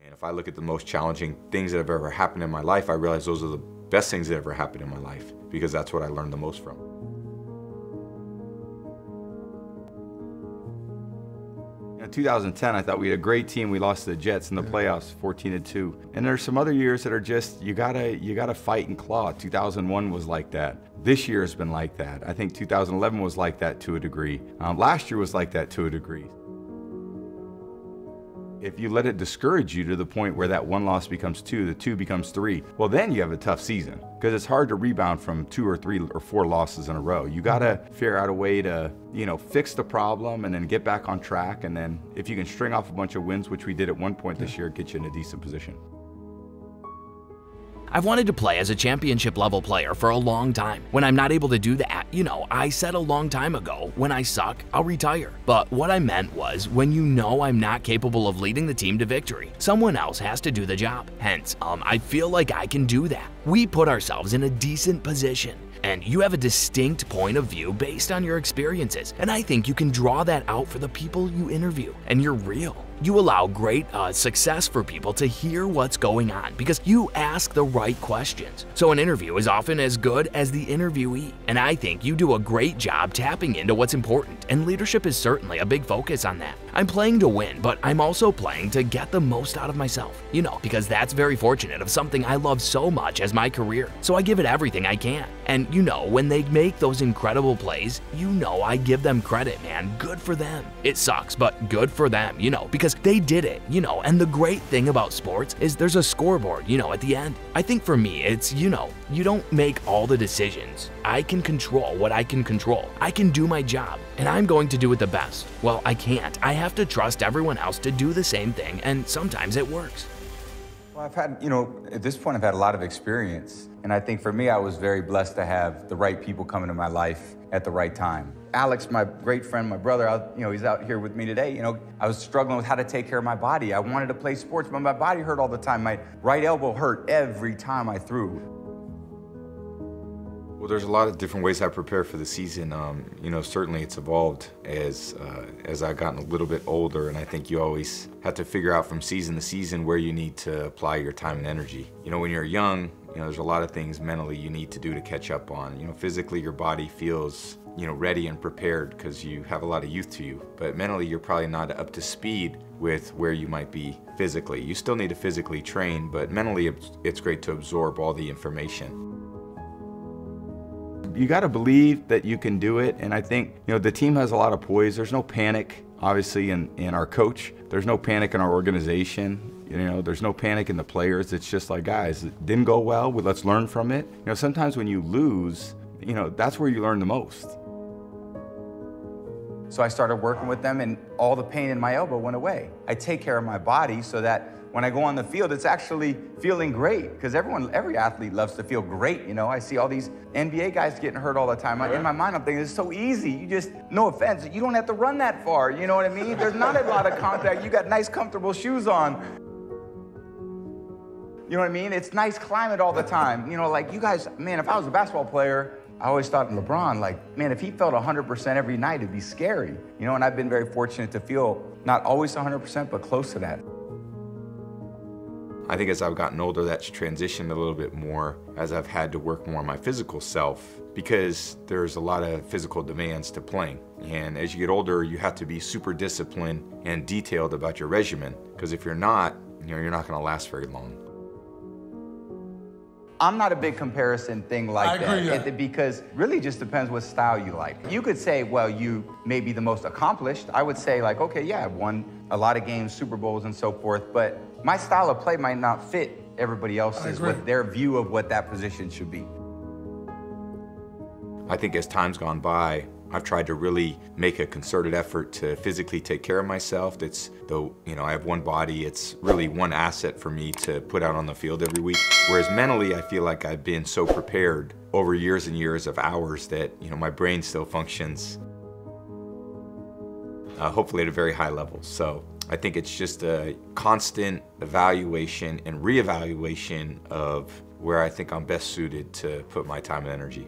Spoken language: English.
And if I look at the most challenging things that have ever happened in my life, I realize those are the best things that ever happened in my life, because that's what I learned the most from. In 2010, I thought we had a great team. We lost to the Jets in the playoffs, 14-2. And there's some other years that are just, you gotta fight and claw. 2001 was like that. This year has been like that. I think 2011 was like that to a degree. Last year was like that to a degree. If you let it discourage you to the point where that one loss becomes two, the two becomes three, well then you have a tough season, because it's hard to rebound from 2 or 3 or 4 losses in a row. You gotta figure out a way to, fix the problem and then get back on track, and then if you can string off a bunch of wins, which we did at one point this year, get you in a decent position. I've wanted to play as a championship level player for a long time. When I'm not able to do that, I said a long time ago, when I suck, I'll retire. But what I meant was, when I'm not capable of leading the team to victory, someone else has to do the job. Hence, I feel like I can do that. We put ourselves in a decent position, and you have a distinct point of view based on your experiences, and I think you can draw that out for the people you interview, and you're real. You allow great success for people to hear what's going on because you ask the right questions. So an interview is often as good as the interviewee, and I think you do a great job tapping into what's important, and leadership is certainly a big focus on that. I'm playing to win, but I'm also playing to get the most out of myself, because that's very fortunate of something I love so much as my career. So I give it everything I can. And when they make those incredible plays, I give them credit, man. Good for them. It sucks, but good for them, because they did it, and the great thing about sports is there's a scoreboard, at the end. I think for me, it's, you don't make all the decisions. I can control what I can control. I can do my job, and I'm going to do it the best. Well, I can't. I have to trust everyone else to do the same thing, and sometimes it works. Well, I've had, at this point, I've had a lot of experience. And I think for me, I was very blessed to have the right people come into my life at the right time. Alex, my great friend, my brother, he's out here with me today. I was struggling with how to take care of my body. I wanted to play sports, but my body hurt all the time. My right elbow hurt every time I threw. Well, there's a lot of different ways I prepare for the season. Certainly it's evolved as I've gotten a little bit older, and I think you always have to figure out from season to season where you need to apply your time and energy. When you're young, there's a lot of things mentally you need to do to catch up on. Physically your body feels, ready and prepared because you have a lot of youth to you, but mentally you're probably not up to speed with where you might be physically. You still need to physically train, but mentally it's great to absorb all the information. You got to believe that you can do it, and I think the team has a lot of poise. There's no panic, obviously, in our coach. There's no panic in our organization. There's no panic in the players. It's just like, guys, it didn't go well. Let's learn from it. Sometimes when you lose, that's where you learn the most. So I started working with them, and all the pain in my elbow went away. I take care of my body so that when I go on the field, it's actually feeling great, because every athlete loves to feel great. I see all these NBA guys getting hurt all the time. In my mind, I'm thinking, it's so easy. You just, no offense, you don't have to run that far. You know what I mean? There's not a lot of contact. You got nice, comfortable shoes on. You know what I mean? It's nice climate all the time. Like you guys, man, if I was a basketball player, I always thought LeBron, man, if he felt 100% every night, it'd be scary. And I've been very fortunate to feel not always 100%, but close to that. I think as I've gotten older, that's transitioned a little bit more as I've had to work more on my physical self, because there's a lot of physical demands to playing. And as you get older, you have to be super disciplined and detailed about your regimen, because if you're not, you're not going to last very long. I'm not a big comparison thing like that, because really just depends what style you like. You could say, well, you may be the most accomplished. I would say, like, okay, yeah, I've won a lot of games, Super Bowls and so forth, but my style of play might not fit everybody else's with their view of what that position should be. I think as time's gone by, I've tried to really make a concerted effort to physically take care of myself. I have one body, it's really one asset for me to put out on the field every week. Whereas mentally, I feel like I've been so prepared over years and years of hours that, my brain still functions, hopefully at a very high level. So I think it's just a constant evaluation and reevaluation of where I think I'm best suited to put my time and energy.